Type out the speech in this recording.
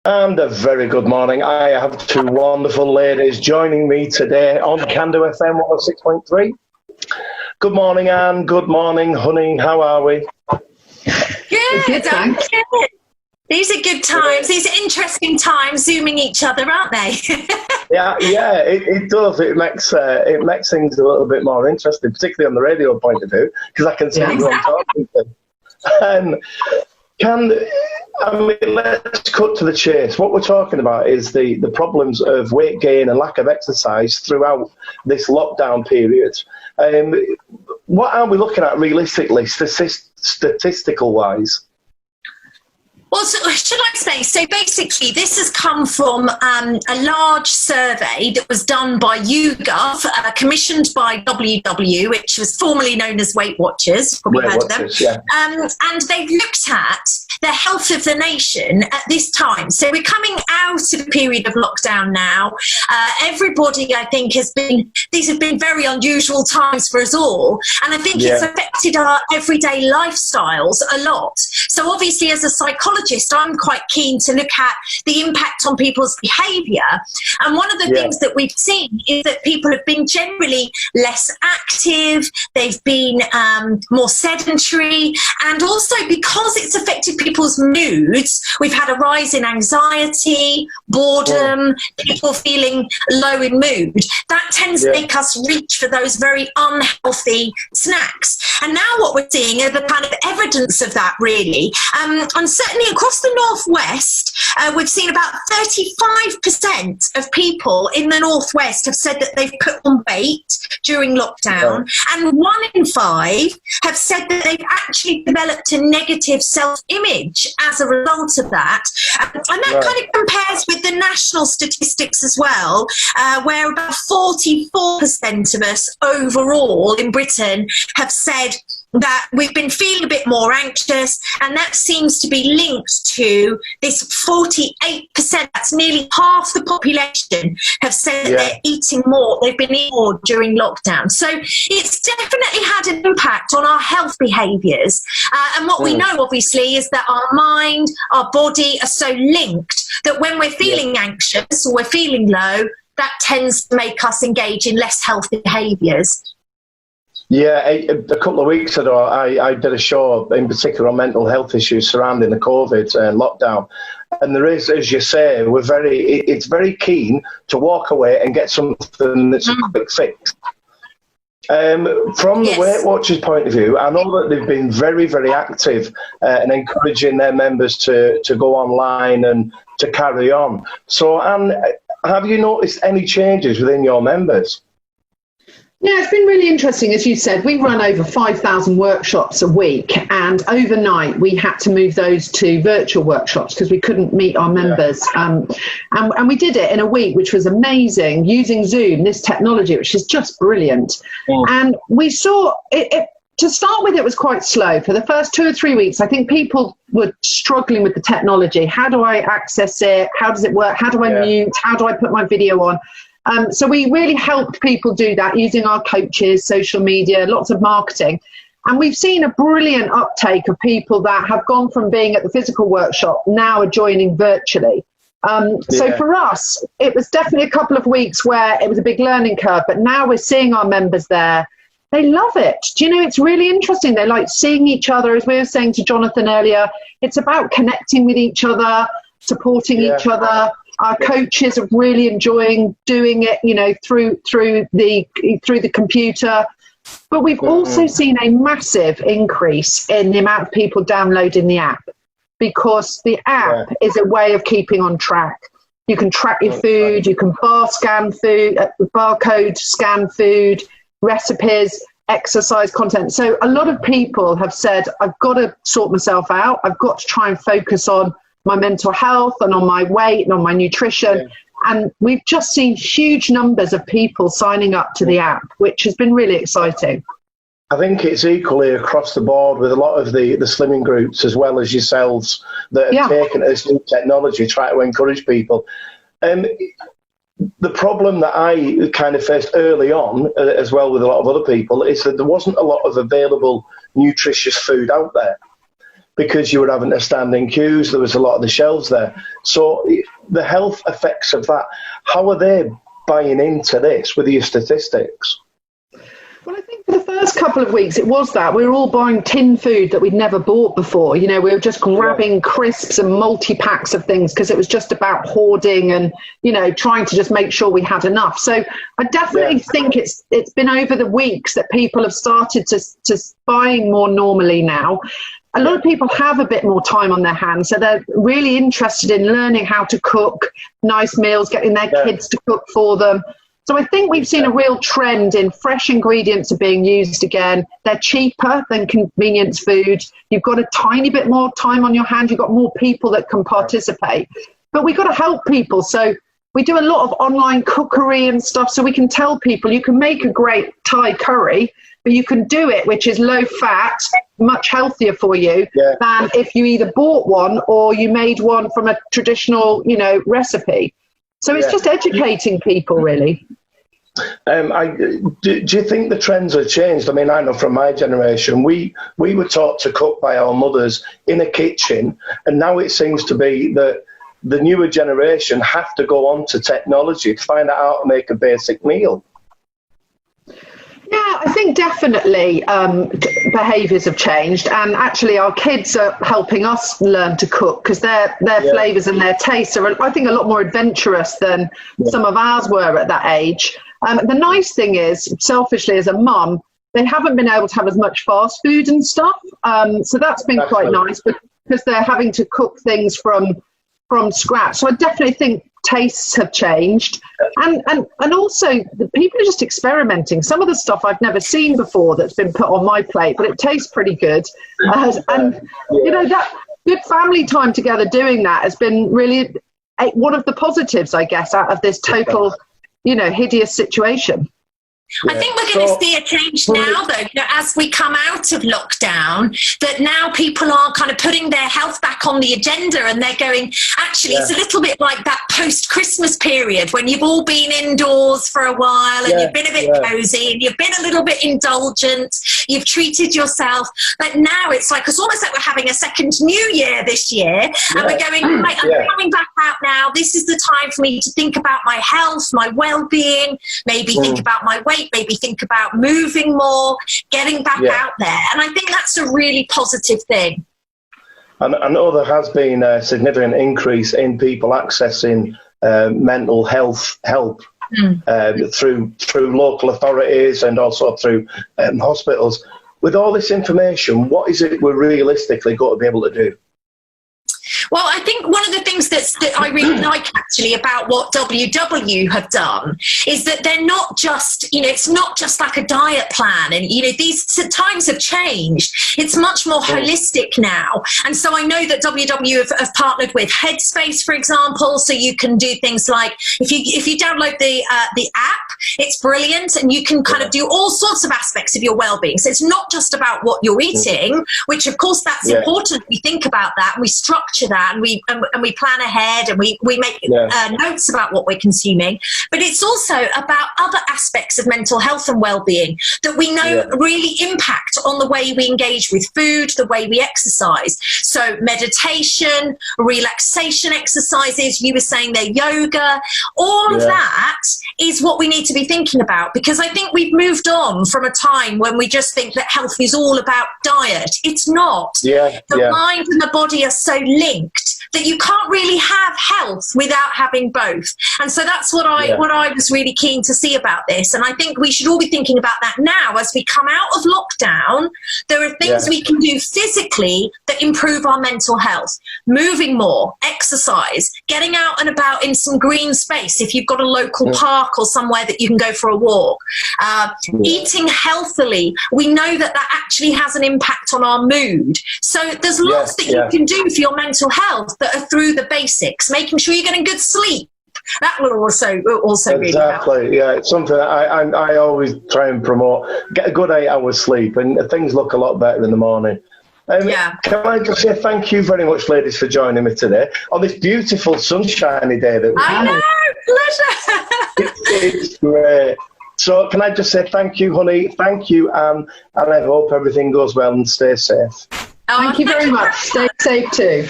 And a very good morning. I have two wonderful ladies joining me today on Candu FM 106.3. Good morning, Anne. Good morning, honey. How are we? Good, thanks. Good. These are good times. These are interesting times, zooming each other, aren't they? Yeah, it does. It makes things a little bit more interesting, particularly on the radio point of view, because I can see who I'm talking to. Let's cut to the chase. What we're talking about is the problems of weight gain and lack of exercise throughout this lockdown period. What are we looking at realistically, statistical-wise? Well, should I say, so basically this has come from a large survey that was done by YouGov, commissioned by WW, which was formerly known as Weight Watchers, probably heard of them. Yeah. And they've looked at the health of the nation at this time. So we're coming out of a period of lockdown now. Everybody, I think, these have been very unusual times for us all. And I think it's affected our everyday lifestyles a lot. So obviously as a psychologist, I'm quite keen to look at the impact on people's behaviour. And one of the things that we've seen is that people have been generally less active, they've been more sedentary, and also because it's affected people's moods, we've had a rise in anxiety, boredom, people feeling low in mood. That tends to make us reach for those very unhealthy snacks. And now what we're seeing are the kind of evidence of that, really. And certainly across the Northwest, we've seen about 35% of people in the Northwest have said that they've put on weight during lockdown, and 1 in 5 have said that they've actually developed a negative self-image as a result of that. And that kind of compares with the national statistics as well, where about 44% of us overall in Britain have said that we've been feeling a bit more anxious, and that seems to be linked to this 48%, that's nearly half the population, have said that they're eating more, they've been eating more during lockdown. So it's definitely had an impact on our health behaviours. And what we know, obviously, is that our mind, our body are so linked that when we're feeling anxious or we're feeling low, that tends to make us engage in less healthy behaviours. Yeah, a couple of weeks ago, I did a show in particular on mental health issues surrounding the COVID lockdown. And there is, as you say, it's very keen to walk away and get something that's a quick fix. From the Weight Watchers point of view, I know that they've been very, very active in encouraging their members to go online and to carry on. So, Anne, have you noticed any changes within your members? Yeah, it's been really interesting. As you said, we run over 5,000 workshops a week, and overnight we had to move those to virtual workshops because we couldn't meet our members. And we did it in a week, which was amazing, using Zoom, this technology, which is just brilliant. And we saw it to start with, it was quite slow. For the first 2 or 3 weeks, I think people were struggling with the technology. How do I access it? How does it work? How do I mute? How do I put my video on? So we really helped people do that using our coaches, social media, lots of marketing. And we've seen a brilliant uptake of people that have gone from being at the physical workshop now are joining virtually. So for us, it was definitely a couple of weeks where it was a big learning curve, but now we're seeing our members there. They love it. Do you know, it's really interesting. They like seeing each other. As we were saying to Jonathan earlier, it's about connecting with each other, supporting each other. Our coaches are really enjoying doing it, you know, through the computer. But we've also seen a massive increase in the amount of people downloading the app, because the app is a way of keeping on track. You can track your food, you can barcode scan food, recipes, exercise content. So a lot of people have said, I've got to sort myself out. I've got to try and focus on my mental health and on my weight and on my nutrition. And we've just seen huge numbers of people signing up to the app, which has been really exciting. I think it's equally across the board with a lot of the slimming groups as well as yourselves that have taken this new technology, try to encourage people. The problem that I kind of faced early on, as well with a lot of other people, is that there wasn't a lot of available nutritious food out there. because you were having to stand in queues. There was a lot of the shelves there. So the health effects of that, how are they buying into this with your statistics? Well, I think for the first couple of weeks, it was that. We were all buying tin food that we'd never bought before. You know, we were just grabbing crisps and multi-packs of things because it was just about hoarding and, you know, trying to just make sure we had enough. So I definitely think it's been over the weeks that people have started to buying more normally now. A lot of people have a bit more time on their hands, so they're really interested in learning how to cook nice meals, getting their kids to cook for them. So I think we've seen a real trend in fresh ingredients are being used again. They're cheaper than convenience food. You've got a tiny bit more time on your hands. You've got more people that can participate. But we've got to help people. So we do a lot of online cookery and stuff. So we can tell people you can make a great Thai curry, but you can do it, which is low fat, much healthier for you than if you either bought one or you made one from a traditional, you know, recipe. So it's just educating people, really. Do you think the trends have changed? I mean, I know from my generation, we were taught to cook by our mothers in a kitchen, and now it seems to be that the newer generation have to go on to technology to find out how to make a basic meal. Yeah, I think definitely behaviours have changed, and actually our kids are helping us learn to cook because their flavours and their tastes are, I think, a lot more adventurous than some of ours were at that age. The nice thing is, selfishly as a mum, they haven't been able to have as much fast food and stuff, so that's been quite nice because they're having to cook things from scratch. So I definitely think tastes have changed, and also the people are just experimenting. Some of the stuff I've never seen before that's been put on my plate, but it tastes pretty good. And you know, that good family time together doing that has been really one of the positives, I guess, out of this total, you know, hideous situation. I think we're going to see a change now, though, you know, as we come out of lockdown, that now people are kind of putting their health back on the agenda, and they're going, actually, it's a little bit like that post-Christmas period when you've all been indoors for a while and you've been a bit cozy and you've been a little bit indulgent, you've treated yourself. But now it's like, it's almost like we're having a second New Year this year, and we're going, right, I'm coming back out now. This is the time for me to think about my health, my well-being, maybe think about my weight, maybe think about moving more, getting back out there. And I think that's a really positive thing. And I know there has been a significant increase in people accessing mental health help through local authorities and also through hospitals. With all this information, what is it we're realistically got to be able to do? Well, I think one of the things that I really like actually about what WW have done is that they're not just, you know, it's not just like a diet plan, and, you know, these times have changed. It's much more holistic now. And so I know that WW have partnered with Headspace, for example, so you can do things like, if you download the app, it's brilliant, and you can kind of do all sorts of aspects of your well-being. So it's not just about what you're eating, which of course that's important. We think about that and we structure that, and we plan ahead, and we make notes about what we're consuming. But it's also about other aspects of mental health and well-being that we know really impact on the way we engage with food, the way we exercise. So meditation, relaxation exercises, you were saying there, yoga, all of that is what we need to be thinking about, because I think we've moved on from a time when we just think that health is all about diet. It's not. The mind and the body are so linked that you can't really have health without having both. And so that's what I was really keen to see about this. And I think we should all be thinking about that now as we come out of lockdown. There are things we can do physically that improve our mental health. Moving more, exercise, getting out and about in some green space if you've got a local park or somewhere that you can go for a walk. Eating healthily, we know that that actually has an impact on our mood. So there's lots that you can do for your mental health that are through the basics, making sure you're getting good sleep. That will also really help. It's something that I always try and promote. Get a good 8 hours sleep, and things look a lot better in the morning. Can I just say thank you very much, ladies, for joining me today on this beautiful sunshiny day that we have. I know, pleasure. It's great. So can I just say thank you, honey, thank you, Anne, and I hope everything goes well and stay safe. Thank you very much. Stay safe too.